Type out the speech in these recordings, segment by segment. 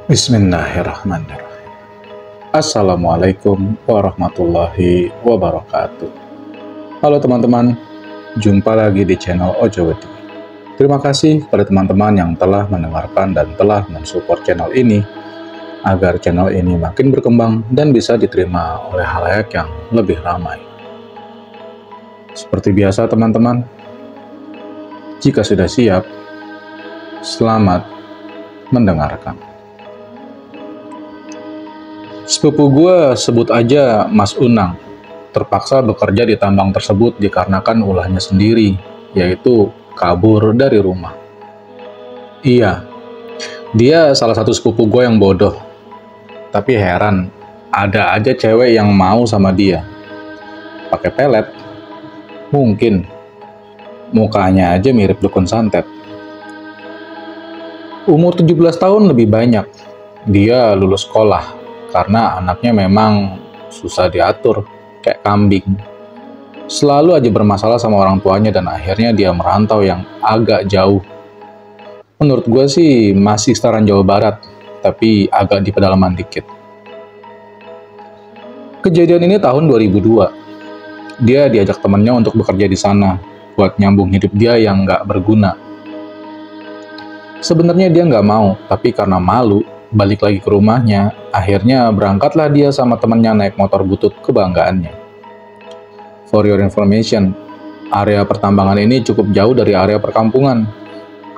Bismillahirrahmanirrahim. Assalamualaikum warahmatullahi wabarakatuh. Halo teman-teman, jumpa lagi di channel Ojoweti. Terima kasih kepada teman-teman yang telah mendengarkan dan telah mensupport channel ini, agar channel ini makin berkembang dan bisa diterima oleh khalayak yang lebih ramai. Seperti biasa teman-teman, jika sudah siap, selamat mendengarkan. Sepupu gue, sebut aja Mas Unang, terpaksa bekerja di tambang tersebut dikarenakan ulahnya sendiri, yaitu kabur dari rumah. Iya, dia salah satu sepupu gue yang bodoh. Tapi heran, ada aja cewek yang mau sama dia. Pakai pelet? Mungkin. Mukanya aja mirip dukun santet. Umur 17 tahun lebih banyak. Dia lulus sekolah karena anaknya memang susah diatur, kayak kambing. Selalu aja bermasalah sama orang tuanya dan akhirnya dia merantau yang agak jauh. Menurut gue sih masih sekitaran Jawa Barat, tapi agak di pedalaman dikit. Kejadian ini tahun 2002. Dia diajak temannya untuk bekerja di sana, buat nyambung hidup dia yang nggak berguna. Sebenarnya dia nggak mau, tapi karena malu, balik lagi ke rumahnya, akhirnya berangkatlah dia sama temannya naik motor butut kebanggaannya. For your information, area pertambangan ini cukup jauh dari area perkampungan.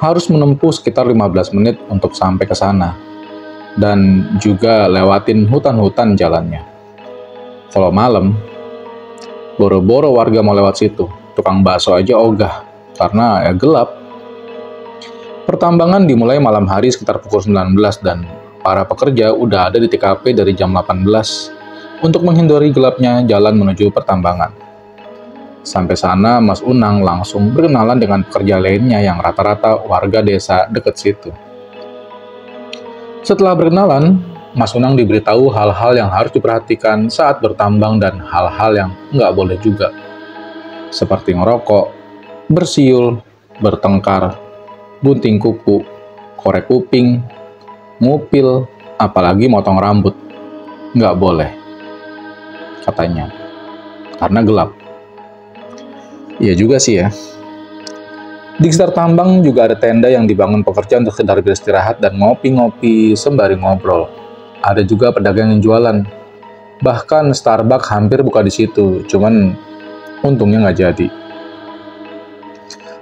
Harus menempuh sekitar 15 menit untuk sampai ke sana. Dan juga lewatin hutan-hutan jalannya. Kalau malam, boro-boro warga mau lewat situ, tukang bakso aja ogah, karena ya gelap. Pertambangan dimulai malam hari sekitar pukul 19 dan para pekerja udah ada di TKP dari jam 18 untuk menghindari gelapnya jalan menuju pertambangan. Sampai sana, Mas Unang langsung berkenalan dengan pekerja lainnya yang rata-rata warga desa dekat situ. Setelah berkenalan, Mas Unang diberitahu hal-hal yang harus diperhatikan saat bertambang dan hal-hal yang nggak boleh juga. Seperti ngerokok, bersiul, bertengkar, bunting kuku, korek kuping, ngupil, apalagi motong rambut. Nggak boleh, katanya, karena gelap. Iya juga sih ya. Di sekitar tambang juga ada tenda yang dibangun pekerja untuk sekedar beristirahat dan ngopi-ngopi sembari ngobrol. Ada juga pedagang yang jualan. Bahkan Starbucks hampir buka di situ, cuman untungnya nggak jadi.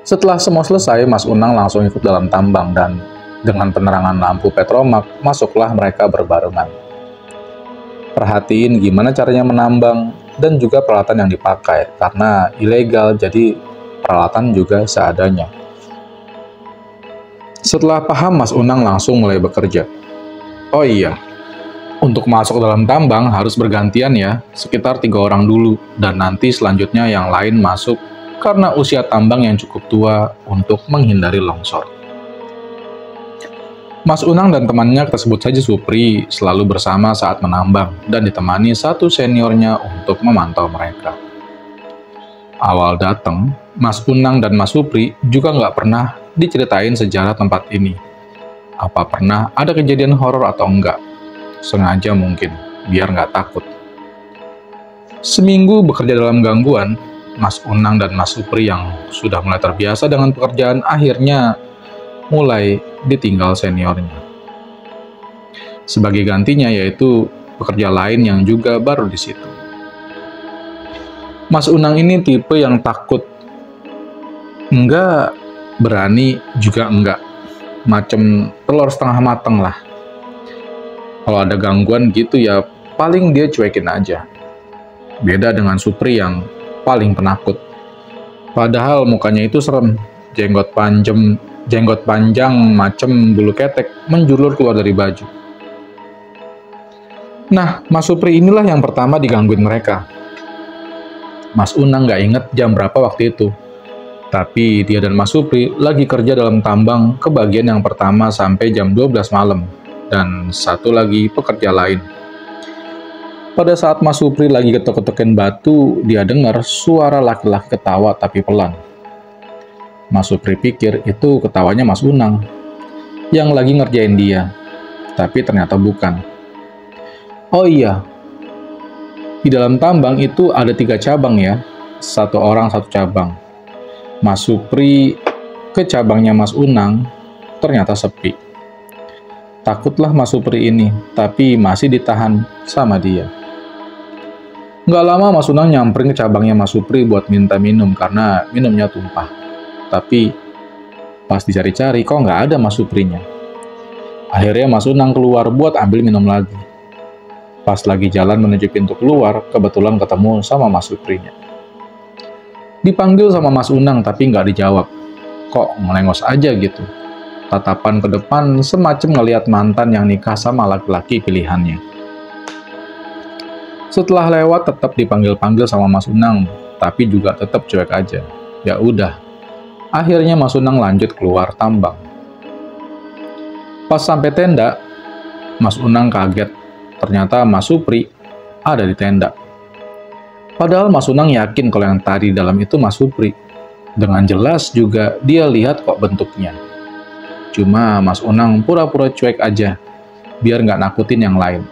Setelah semua selesai, Mas Unang langsung ikut dalam tambang dan dengan penerangan lampu petromak, masuklah mereka berbarengan. Perhatiin gimana caranya menambang dan juga peralatan yang dipakai, karena ilegal jadi peralatan juga seadanya. Setelah paham, Mas Unang langsung mulai bekerja. Oh iya, untuk masuk dalam tambang harus bergantian ya, sekitar 3 orang dulu, dan nanti selanjutnya yang lain masuk karena usia tambang yang cukup tua untuk menghindari longsor. Mas Unang dan temannya, kita sebut saja Supri, selalu bersama saat menambang dan ditemani satu seniornya untuk memantau mereka. Awal datang, Mas Unang dan Mas Supri juga nggak pernah diceritain sejarah tempat ini. Apa pernah ada kejadian horor atau enggak? Sengaja mungkin, biar nggak takut. Seminggu bekerja dalam gangguan, Mas Unang dan Mas Supri yang sudah mulai terbiasa dengan pekerjaan akhirnya mulai ditinggal seniornya. Sebagai gantinya yaitu pekerja lain yang juga baru di situ. Mas Unang ini tipe yang takut. Enggak, berani juga enggak. Macem telur setengah mateng lah. Kalau ada gangguan gitu ya paling dia cuekin aja. Beda dengan Supri yang paling penakut. Padahal mukanya itu serem, jenggot panjang macem bulu ketek menjulur keluar dari baju. Nah, Mas Supri inilah yang pertama digangguin mereka. Mas Unang nggak inget jam berapa waktu itu. Tapi dia dan Mas Supri lagi kerja dalam tambang ke bagian yang pertama sampai jam 12 malam. Dan satu lagi pekerja lain. Pada saat Mas Supri lagi ketuk-ketukin batu, dia dengar suara laki-laki ketawa tapi pelan. Mas Supri pikir itu ketawanya Mas Unang yang lagi ngerjain dia. Tapi ternyata bukan. Oh iya, di dalam tambang itu ada 3 cabang ya, 1 orang 1 cabang. Mas Supri ke cabangnya Mas Unang, ternyata sepi. Takutlah Mas Supri ini, tapi masih ditahan sama dia. Nggak lama Mas Unang nyamperin ke cabangnya Mas Supri buat minta minum karena minumnya tumpah. Tapi pas dicari-cari kok nggak ada Mas Suprinya. Akhirnya Mas Unang keluar buat ambil minum lagi. Pas lagi jalan menuju pintu keluar, kebetulan ketemu sama Mas Suprinya. Dipanggil sama Mas Unang tapi nggak dijawab. Kok melengos aja gitu. Tatapan ke depan semacam ngelihat mantan yang nikah sama laki-laki pilihannya. Setelah lewat tetap dipanggil-panggil sama Mas Unang, tapi juga tetap cuek aja. Ya udah. Akhirnya Mas Unang lanjut keluar tambang. Pas sampai tenda, Mas Unang kaget. Ternyata Mas Supri ada di tenda. Padahal Mas Unang yakin kalau yang tadi dalam itu Mas Supri. Dengan jelas juga dia lihat kok bentuknya. Cuma Mas Unang pura-pura cuek aja, biar nggak nakutin yang lain.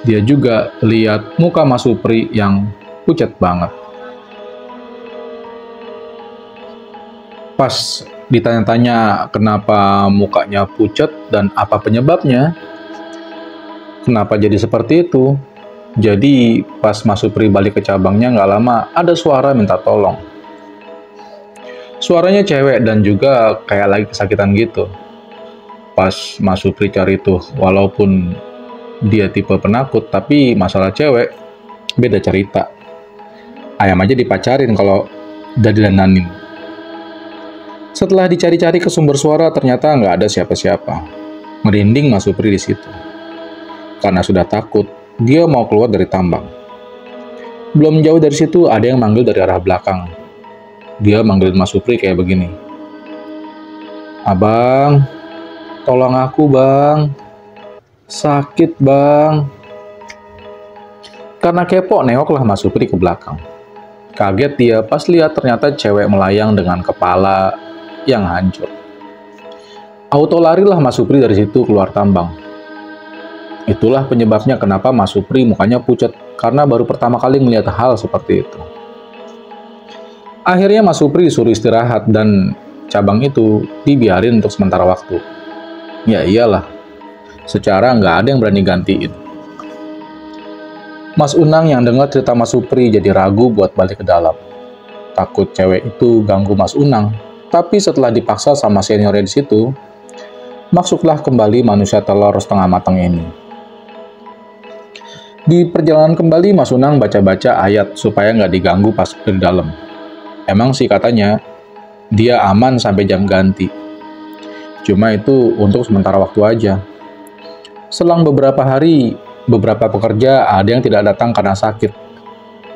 Dia juga lihat muka Mas Supri yang pucat banget. Pas ditanya-tanya kenapa mukanya pucat dan apa penyebabnya, kenapa jadi seperti itu, jadi pas Mas Supri balik ke cabangnya nggak lama ada suara minta tolong. Suaranya cewek dan juga kayak lagi kesakitan gitu. Pas Mas Supri cari tuh, walaupun dia tipe penakut, tapi masalah cewek beda cerita. Ayam aja dipacarin kalau udah didandanin. Setelah dicari-cari ke sumber suara, ternyata nggak ada siapa-siapa. Merinding Mas Supri di situ. Karena sudah takut, dia mau keluar dari tambang. Belum jauh dari situ, ada yang manggil dari arah belakang. Dia manggil Mas Supri kayak begini. Abang, tolong aku bang. Sakit bang. Karena kepo, nengoklah Mas Supri ke belakang. Kaget dia pas lihat ternyata cewek melayang dengan kepala yang hancur. Auto larilah Mas Supri dari situ keluar tambang. Itulah penyebabnya kenapa Mas Supri mukanya pucat, karena baru pertama kali melihat hal seperti itu. Akhirnya Mas Supri disuruh istirahat dan cabang itu dibiarin untuk sementara waktu. Ya iyalah, secara nggak ada yang berani gantiin. Mas Unang yang dengar cerita Mas Supri jadi ragu buat balik ke dalam. Takut cewek itu ganggu Mas Unang, tapi setelah dipaksa sama seniornya di situ, masuklah kembali manusia telur setengah matang ini. Di perjalanan kembali, Mas Unang baca-baca ayat supaya nggak diganggu pas di dalam. Emang sih katanya, dia aman sampai jam ganti. Cuma itu untuk sementara waktu aja. Selang beberapa hari, beberapa pekerja ada yang tidak datang karena sakit,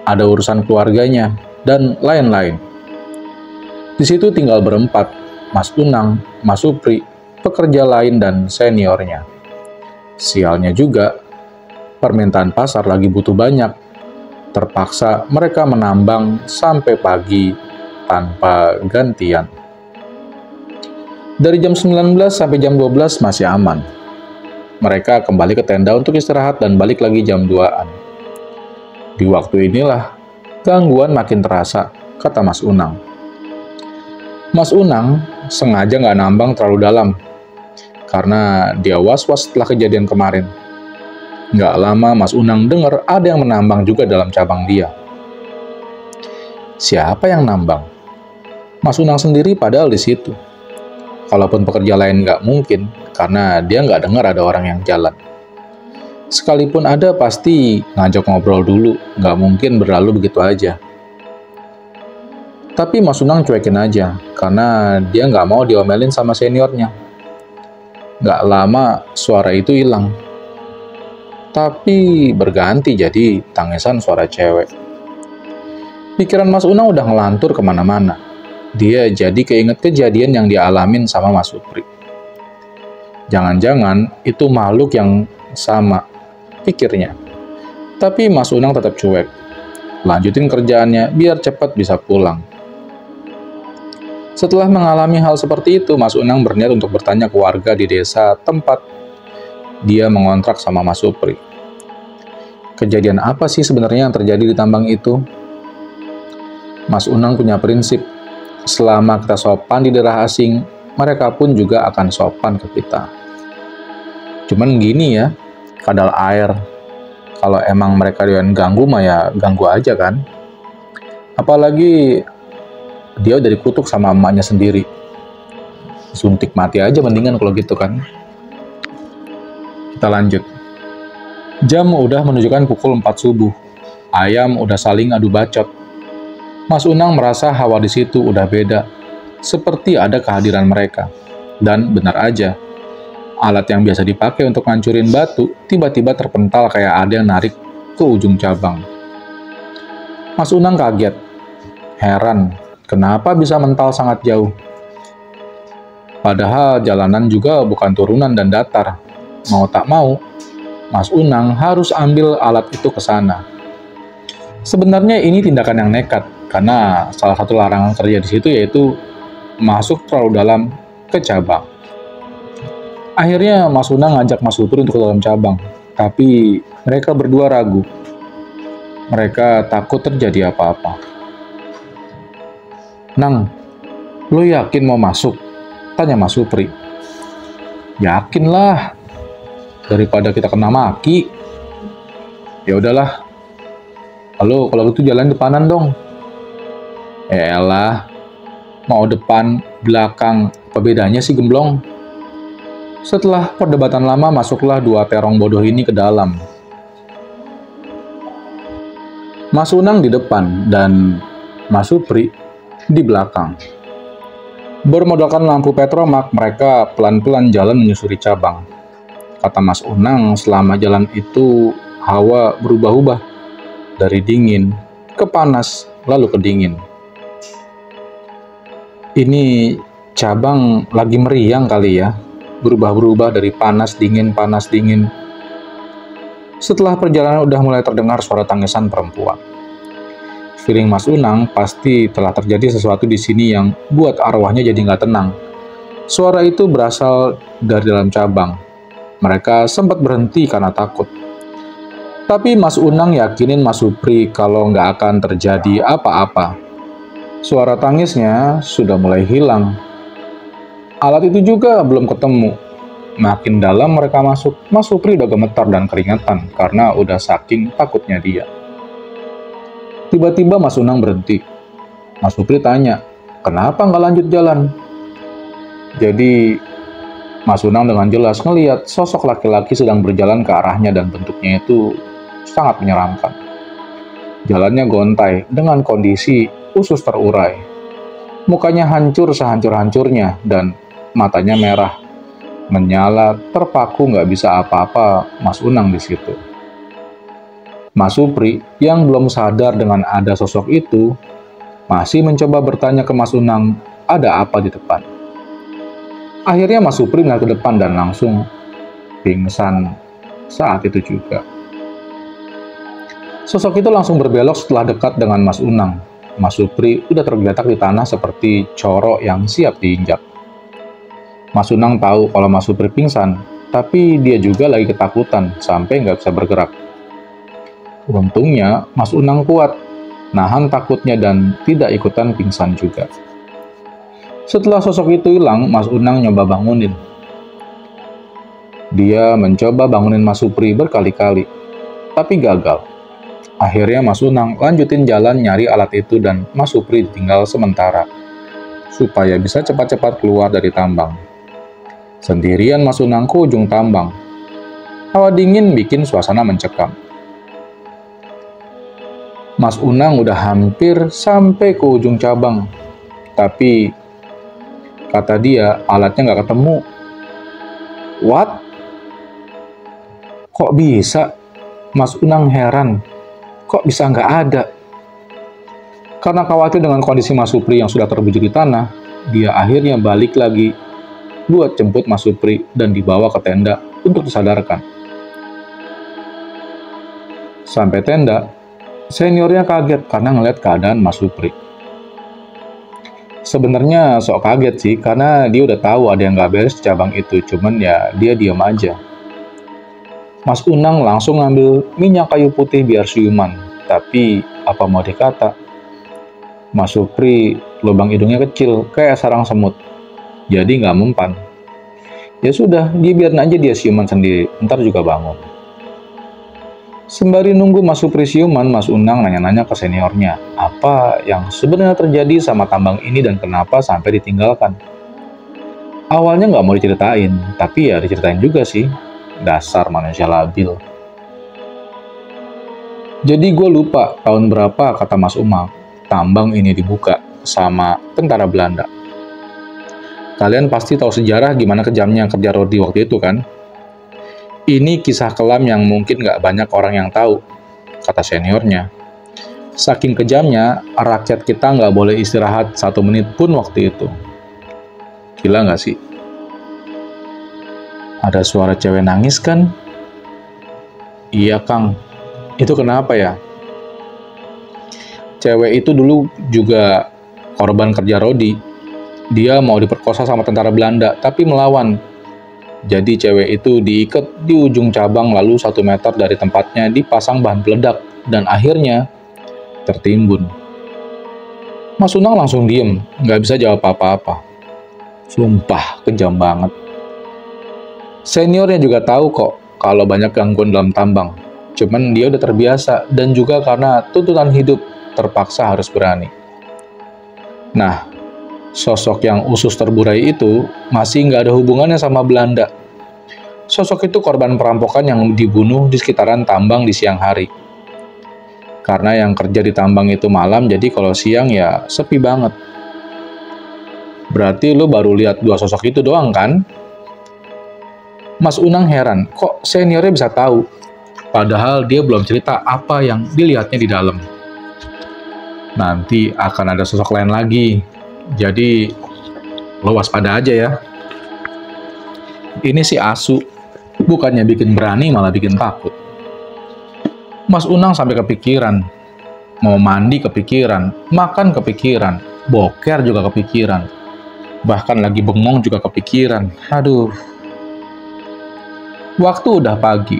ada urusan keluarganya, dan lain-lain. Di situ tinggal berempat, Mas Unang, Mas Supri, pekerja lain, dan seniornya. Sialnya juga, permintaan pasar lagi butuh banyak. Terpaksa mereka menambang sampai pagi tanpa gantian. Dari jam 19 sampai jam 12 masih aman. Mereka kembali ke tenda untuk istirahat dan balik lagi jam 2-an. Di waktu inilah gangguan makin terasa, kata Mas Unang. Mas Unang sengaja nggak nambang terlalu dalam, karena dia was-was setelah kejadian kemarin. Nggak lama Mas Unang dengar ada yang menambang juga dalam cabang dia. Siapa yang nambang? Mas Unang sendiri padahal di situ. Kalaupun pekerja lain nggak mungkin, karena dia nggak dengar ada orang yang jalan. Sekalipun ada pasti ngajak ngobrol dulu, nggak mungkin berlalu begitu aja. Tapi Mas Unang cuekin aja, karena dia nggak mau diomelin sama seniornya. Nggak lama suara itu hilang. Tapi berganti jadi tangisan suara cewek. Pikiran Mas Unang udah ngelantur kemana-mana. Dia jadi keinget kejadian yang dialamin sama Mas Supri. Jangan-jangan itu makhluk yang sama, pikirnya. Tapi Mas Unang tetap cuek. Lanjutin kerjaannya biar cepat bisa pulang. Setelah mengalami hal seperti itu, Mas Unang berniat untuk bertanya ke warga di desa tempat dia mengontrak sama Mas Supri. Kejadian apa sih sebenarnya yang terjadi di tambang itu? Mas Unang punya prinsip, selama kita sopan di daerah asing, mereka pun juga akan sopan ke kita. Cuman gini ya, kadal air, kalau emang mereka doyan ganggu mah ya ganggu aja kan. Apalagi dia udah dikutuk sama emaknya sendiri. Suntik mati aja mendingan kalau gitu kan. Kita lanjut. Jam udah menunjukkan pukul 4 subuh. Ayam udah saling adu bacot. Mas Unang merasa hawa di situ udah beda. Seperti ada kehadiran mereka. Dan benar aja, alat yang biasa dipakai untuk ngancurin batu tiba-tiba terpental kayak ada yang narik ke ujung cabang. Mas Unang kaget. Heran, kenapa bisa mental sangat jauh? Padahal jalanan juga bukan turunan dan datar. Mau tak mau, Mas Unang harus ambil alat itu ke sana. Sebenarnya ini tindakan yang nekat, karena salah satu larangan kerja di situ yaitu masuk terlalu dalam ke cabang. Akhirnya Mas Unang ngajak Mas Supri untuk ke dalam cabang, tapi mereka berdua ragu. Mereka takut terjadi apa-apa. "Nang, lo yakin mau masuk?" tanya Mas Supri. "Yakinlah, daripada kita kena maki." "Ya udahlah, kalau gitu jalan depanan dong." "Elah, mau depan, belakang, apa bedanya sih gemblong?" Setelah perdebatan lama, masuklah dua terong bodoh ini ke dalam. Mas Unang di depan dan Mas Supri di belakang. Bermodalkan lampu petromak, mereka pelan-pelan jalan menyusuri cabang. Kata Mas Unang, selama jalan itu hawa berubah-ubah. Dari dingin ke panas, lalu ke dingin. Ini cabang lagi meriang kali ya. Berubah-berubah dari panas dingin. Setelah perjalanan udah mulai terdengar suara tangisan perempuan. Feeling Mas Unang pasti telah terjadi sesuatu di sini yang buat arwahnya jadi nggak tenang. Suara itu berasal dari dalam cabang. Mereka sempat berhenti karena takut. Tapi Mas Unang yakinin Mas Supri kalau nggak akan terjadi apa-apa. Suara tangisnya sudah mulai hilang. Alat itu juga belum ketemu. Makin dalam mereka masuk, Mas Supri udah gemetar dan keringetan karena udah saking takutnya dia. Tiba-tiba Mas Unang berhenti. Mas Supri tanya, "Kenapa nggak lanjut jalan?" Jadi Mas Unang dengan jelas ngelihat sosok laki-laki sedang berjalan ke arahnya dan bentuknya itu sangat menyeramkan. Jalannya gontai dengan kondisi usus terurai. Mukanya hancur sehancur-hancurnya dan matanya merah, menyala, terpaku nggak bisa apa-apa Mas Unang di situ. Mas Supri yang belum sadar dengan ada sosok itu masih mencoba bertanya ke Mas Unang ada apa di depan. Akhirnya Mas Supri ngeliat ke depan dan langsung pingsan saat itu juga. Sosok itu langsung berbelok setelah dekat dengan Mas Unang. Mas Supri udah tergeletak di tanah seperti corok yang siap diinjak. Mas Unang tahu kalau Mas Supri pingsan, tapi dia juga lagi ketakutan sampai nggak bisa bergerak. Untungnya Mas Unang kuat, nahan takutnya dan tidak ikutan pingsan juga. Setelah sosok itu hilang, Mas Unang nyoba bangunin. Dia mencoba bangunin Mas Supri berkali-kali, tapi gagal. Akhirnya Mas Unang lanjutin jalan nyari alat itu dan Mas Supri ditinggal sementara, supaya bisa cepat-cepat keluar dari tambang. Sendirian Mas Unang ke ujung tambang. Hawa dingin bikin suasana mencekam. Mas Unang udah hampir sampai ke ujung cabang, tapi kata dia alatnya nggak ketemu. What? Kok bisa? Mas Unang heran. Kok bisa nggak ada? Karena khawatir dengan kondisi Mas Supri yang sudah terbujur di tanah, dia akhirnya balik lagi buat jemput Mas Supri dan dibawa ke tenda untuk disadarkan. Sampai tenda, seniornya kaget karena ngeliat keadaan Mas Supri. Sebenarnya sok kaget sih, karena dia udah tahu ada yang nggak beres di cabang itu, cuman ya dia diam aja. Mas Unang langsung ngambil minyak kayu putih biar siuman. Tapi apa mau dikata, Mas Supri lubang hidungnya kecil kayak sarang semut. Jadi nggak mempan. Ya sudah, dia biarin aja dia siuman sendiri, ntar juga bangun. Sembari nunggu Mas Supri siuman, Mas Unang nanya-nanya ke seniornya, apa yang sebenarnya terjadi sama tambang ini dan kenapa sampai ditinggalkan. Awalnya nggak mau diceritain, tapi ya diceritain juga sih. Dasar manusia labil. Jadi gue lupa tahun berapa kata Mas Umang, tambang ini dibuka sama tentara Belanda. Kalian pasti tahu sejarah gimana kejamnya kerja Rodi waktu itu kan? Ini kisah kelam yang mungkin nggak banyak orang yang tahu, kata seniornya. Saking kejamnya, rakyat kita nggak boleh istirahat 1 menit pun waktu itu. Gila nggak sih? Ada suara cewek nangis kan? Iya Kang, itu kenapa ya? Cewek itu dulu juga korban kerja Rodi. Dia mau diperkosa sama tentara Belanda, tapi melawan. Jadi cewek itu diikat di ujung cabang lalu 1 meter dari tempatnya dipasang bahan peledak dan akhirnya tertimbun. Mas Unang langsung diem, nggak bisa jawab apa-apa. Sumpah, kejam banget. Seniornya juga tahu kok kalau banyak gangguan dalam tambang. Cuman dia udah terbiasa dan juga karena tuntutan hidup terpaksa harus berani. Nah, sosok yang usus terburai itu masih nggak ada hubungannya sama Belanda. Sosok itu korban perampokan yang dibunuh di sekitaran tambang di siang hari. Karena yang kerja di tambang itu malam, jadi kalau siang ya sepi banget. Berarti lo baru lihat 2 sosok itu doang kan? Mas Unang heran, kok seniornya bisa tahu? Padahal dia belum cerita apa yang dilihatnya di dalam. Nanti akan ada sosok lain lagi. Jadi, lo waspada aja ya. Ini si asu, bukannya bikin berani malah bikin takut. Mas Unang sampai kepikiran. Mau mandi kepikiran, makan kepikiran, boker juga kepikiran. Bahkan lagi bengong juga kepikiran. Aduh. Waktu udah pagi.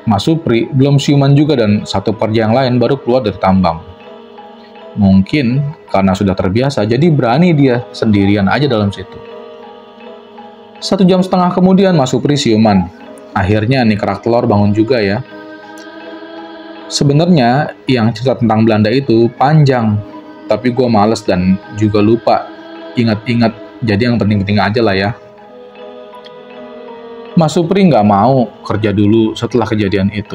Mas Supri belum siuman juga dan 1 pekerja yang lain baru keluar dari tambang. Mungkin karena sudah terbiasa, jadi berani dia sendirian aja dalam situ. 1,5 jam kemudian Mas Supri siuman. Akhirnya nih kerak telur bangun juga ya. Sebenarnya yang cerita tentang Belanda itu panjang, tapi gue males dan juga lupa ingat-ingat, jadi yang penting-penting aja lah ya. Mas Supri nggak mau kerja dulu setelah kejadian itu.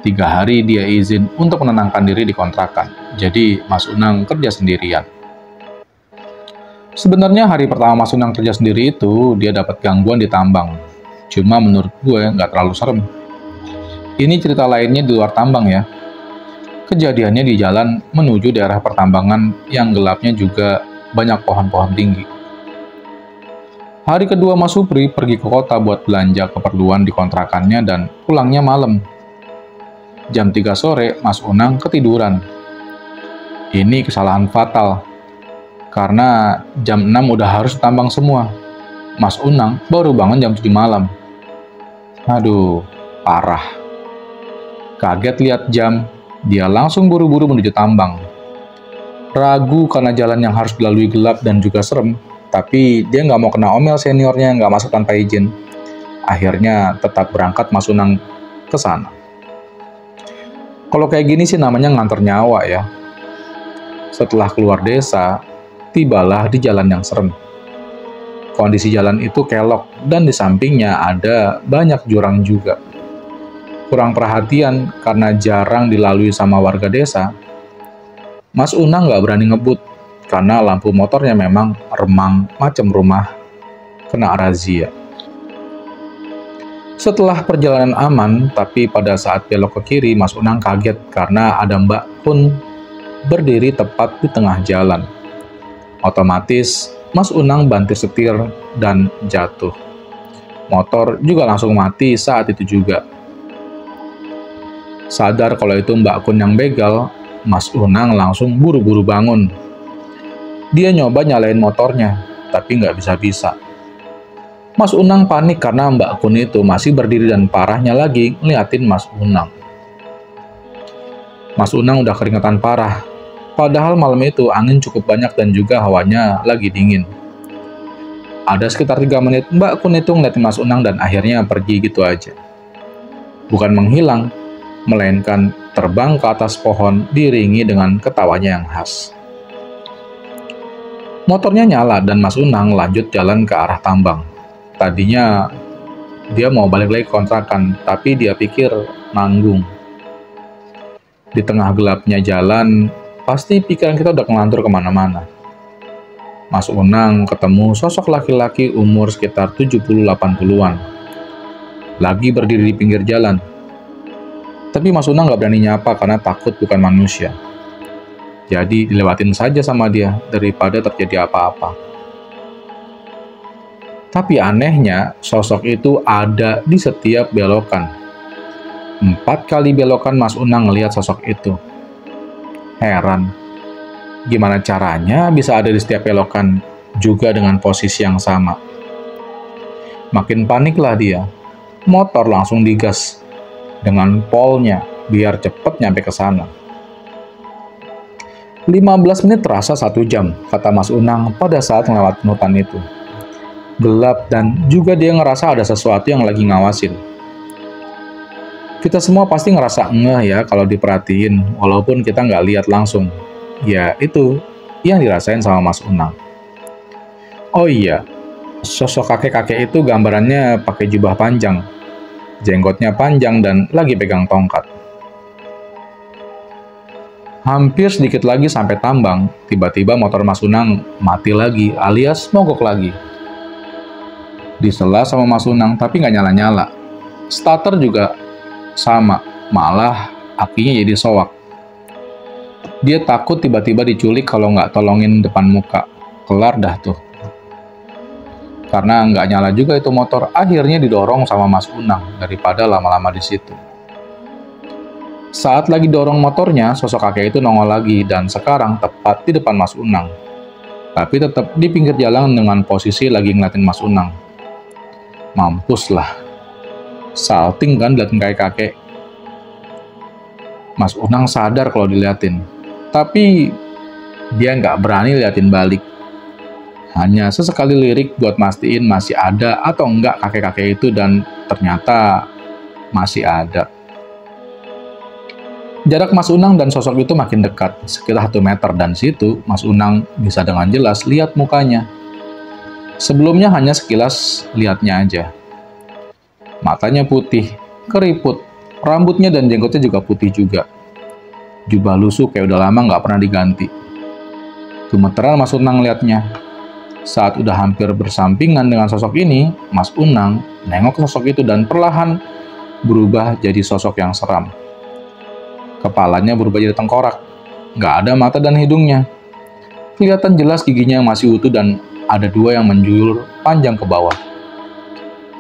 3 hari dia izin untuk menenangkan diri di kontrakan. Jadi Mas Unang kerja sendirian. Sebenarnya hari pertama Mas Unang kerja sendiri itu dia dapat gangguan di tambang. Cuma menurut gue nggak terlalu serem. Ini cerita lainnya di luar tambang ya. Kejadiannya di jalan menuju daerah pertambangan yang gelapnya juga banyak pohon-pohon tinggi. Hari kedua Mas Supri pergi ke kota buat belanja keperluan di kontrakannya dan pulangnya malam. Jam 3 sore, Mas Unang ketiduran. Ini kesalahan fatal, karena jam 6 udah harus tambang semua. Mas Unang baru bangun jam 7 malam. Aduh, parah. Kaget lihat jam, dia langsung buru-buru menuju tambang. Ragu karena jalan yang harus dilalui gelap dan juga serem, tapi dia nggak mau kena omel seniornya nggak masuk tanpa izin. Akhirnya tetap berangkat Mas Unang ke sana. Kalau kayak gini sih namanya ngantor nyawa ya. Setelah keluar desa, tibalah di jalan yang serem. Kondisi jalan itu kelok dan di sampingnya ada banyak jurang juga. Kurang perhatian karena jarang dilalui sama warga desa, Mas Unang nggak berani ngebut karena lampu motornya memang remang macam rumah kena razia. Setelah perjalanan aman, tapi pada saat belok ke kiri, Mas Unang kaget karena ada Mbak Kun berdiri tepat di tengah jalan. Otomatis, Mas Unang banting setir dan jatuh. Motor juga langsung mati saat itu juga. Sadar kalau itu Mbak Kun yang begal, Mas Unang langsung buru-buru bangun. Dia nyoba nyalain motornya, tapi nggak bisa-bisa. Mas Unang panik karena Mbak Kun itu masih berdiri dan parahnya lagi ngeliatin Mas Unang. Mas Unang udah keringetan parah. Padahal malam itu angin cukup banyak dan juga hawanya lagi dingin. Ada sekitar 3 menit Mbak Kun itu ngeliatin Mas Unang dan akhirnya pergi gitu aja. Bukan menghilang, melainkan terbang ke atas pohon diiringi dengan ketawanya yang khas. Motornya nyala dan Mas Unang lanjut jalan ke arah tambang. Tadinya dia mau balik lagi ke kontrakan, tapi dia pikir nanggung. Di tengah gelapnya jalan, pasti pikiran kita udah ngelantur kemana-mana. Mas Unang ketemu sosok laki-laki umur sekitar 70-80-an. Lagi berdiri di pinggir jalan. Tapi Mas Unang gak berani nyapa karena takut bukan manusia. Jadi dilewatin saja sama dia daripada terjadi apa-apa. Tapi anehnya, sosok itu ada di setiap belokan. 4 kali belokan Mas Unang ngelihat sosok itu. Heran, gimana caranya bisa ada di setiap belokan juga dengan posisi yang sama. Makin paniklah dia. Motor langsung digas dengan polnya biar cepet nyampe ke sana. 15 menit terasa 1 jam, kata Mas Unang pada saat melewati hutan itu. Gelap dan juga dia ngerasa ada sesuatu yang lagi ngawasin. Kita semua pasti ngerasa ngeh ya kalau diperhatiin, walaupun kita nggak lihat langsung. Ya itu yang dirasain sama Mas Unang. Oh iya, sosok kakek-kakek itu gambarannya pakai jubah panjang, jenggotnya panjang dan lagi pegang tongkat. Hampir sedikit lagi sampai tambang, tiba-tiba motor Mas Unang mati lagi alias mogok lagi. Disela sama Mas Unang tapi nggak nyala-nyala. Starter juga sama, malah akinya jadi soak. Dia takut tiba-tiba diculik kalau nggak tolongin depan muka. Kelar dah tuh. Karena nggak nyala juga itu motor, akhirnya didorong sama Mas Unang daripada lama-lama di situ. Saat lagi dorong motornya, sosok kakek itu nongol lagi dan sekarang tepat di depan Mas Unang. Tapi tetap di pinggir jalan dengan posisi lagi ngeliatin Mas Unang. Mampus lah. Salting kan diliatin kakek-kakek. Mas Unang sadar kalau diliatin. Tapi dia nggak berani liatin balik. Hanya sesekali lirik buat mastiin masih ada atau enggak kakek-kakek itu dan ternyata masih ada. Jarak Mas Unang dan sosok itu makin dekat, sekitar 1 meter dan situ Mas Unang bisa dengan jelas lihat mukanya. Sebelumnya hanya sekilas lihatnya aja. Matanya putih, keriput, rambutnya dan jenggotnya juga putih juga. Jubah lusuh kayak udah lama nggak pernah diganti. Gemeteran Mas Unang lihatnya. Saat udah hampir bersampingan dengan sosok ini, Mas Unang nengok ke sosok itu dan perlahan berubah jadi sosok yang seram. Kepalanya berubah jadi tengkorak, nggak ada mata dan hidungnya. Kelihatan jelas giginya yang masih utuh dan ada 2 yang menjulur panjang ke bawah.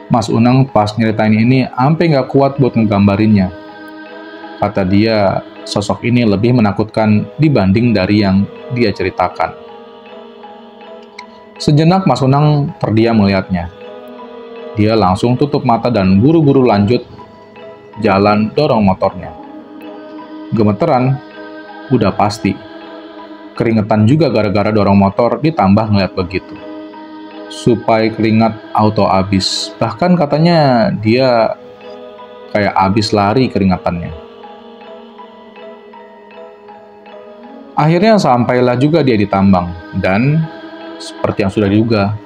Mas Unang pas nyeritain ini ampe nggak kuat buat ngegambarinnya. Kata dia, sosok ini lebih menakutkan dibanding dari yang dia ceritakan. Sejenak Mas Unang terdiam melihatnya. Dia langsung tutup mata dan buru-buru lanjut jalan dorong motornya. Gemeteran, udah pasti. Keringetan juga gara-gara dorong motor ditambah ngeliat begitu. Supaya keringat auto abis. Bahkan katanya dia kayak abis lari keringatannya. Akhirnya sampailah juga dia di tambang. Dan seperti yang sudah diduga,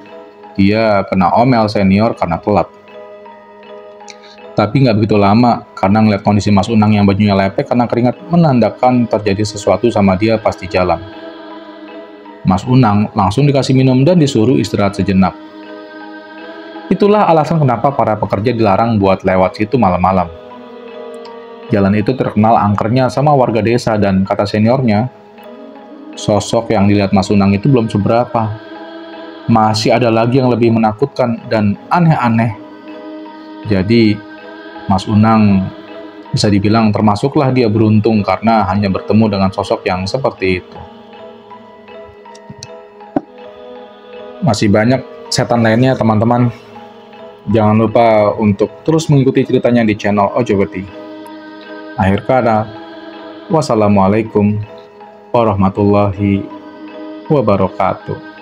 dia kena omel senior karena telat. Tapi nggak begitu lama, karena ngeliat kondisi Mas Unang yang bajunya lepek karena keringat menandakan terjadi sesuatu sama dia pas di jalan. Mas Unang langsung dikasih minum dan disuruh istirahat sejenak. Itulah alasan kenapa para pekerja dilarang buat lewat situ malam-malam. Jalan itu terkenal angkernya sama warga desa dan kata seniornya, sosok yang dilihat Mas Unang itu belum seberapa. Masih ada lagi yang lebih menakutkan dan aneh-aneh. Jadi, Mas Unang bisa dibilang termasuklah dia beruntung karena hanya bertemu dengan sosok yang seperti itu. Masih banyak setan lainnya, teman-teman. Jangan lupa untuk terus mengikuti ceritanya di channel Ojo Gede. Akhir kata, wassalamualaikum warahmatullahi wabarakatuh.